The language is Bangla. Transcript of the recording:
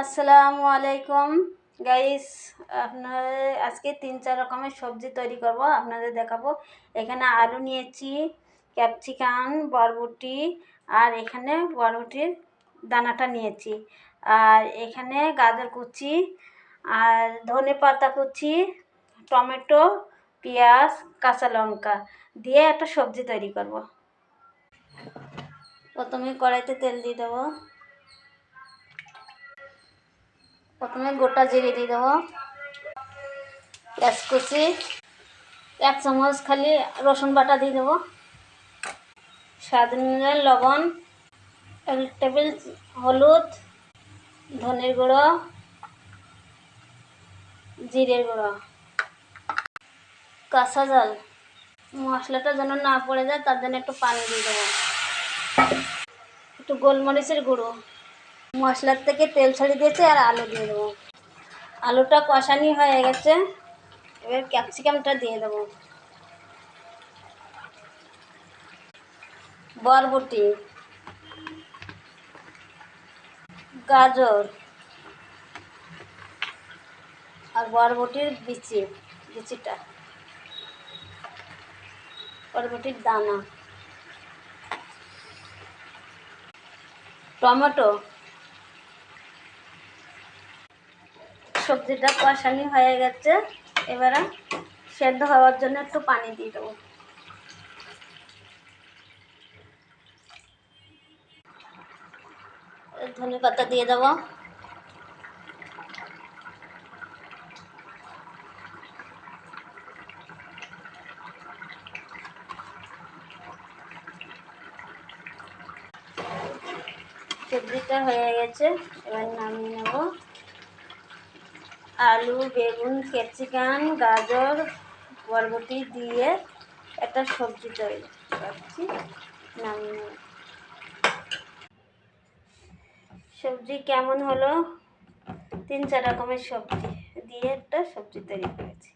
আসসালামু আলাইকুম গাইস। আপনাদের আজকে 3-4 রকমের সবজি তৈরি করব, আপনাদের দেখাবো। এখানে আলু নিয়েছি, ক্যাপসিকাম, বরবটি, আর এখানে বরবটির দানাটা নিয়েছি, আর এখানে গাজর কুচি, আর ধনে পাতা কুচি, টমেটো, পেঁয়াজ, কাঁচা লঙ্কা দিয়ে একটা সবজি তৈরি করব। প্রথমে কড়াইতে তেল দিয়ে দেবো। প্রথমে গোটা জিরে দিয়ে দেবো, পেঁয়াজ কুচি, 1 চামচ খালি রসুন বাটা দিয়ে দেবো, স্বাদ অনুযায়ী লবণ, 1 টেবিল হলুদ, ধনের গুঁড়ো, জিরের গুঁড়ো, কাঁচা ঝাল। মশলাটা যেন না পড়ে যায় তার জন্য একটু পানি দিয়ে দেবো, একটু গোলমরিচের গুঁড়ো। মশলার থেকে তেল ছড়িয়ে দিয়েছে, আর আলু দিয়ে দেবো। আলুটা কষানি হয়ে গেছে, এবার ক্যাপসিকামটা দিয়ে দেবো, বরবটি, গাজর, আর বরবটির বিচিটা, বরবটির দানা, টমেটো। সবজিটা কষানি হয়ে গেছে, এবারে সেদ্ধ হওয়ার জন্য একটু পানি দিয়ে দেবো। ধনে পাতা দিয়ে দেবো, সবজিটা হয়ে গেছে, এবার নামিয়ে নেব। আলু, বেগুন, ক্যাপসিকাম, গাজর, বরবটি দিয়ে একটা সবজি তৈরি করছি, নামিয়ে নেব। সবজি কেমন হলো? 3-4 রকমের সবজি দিয়ে একটা সবজি তৈরি করেছি।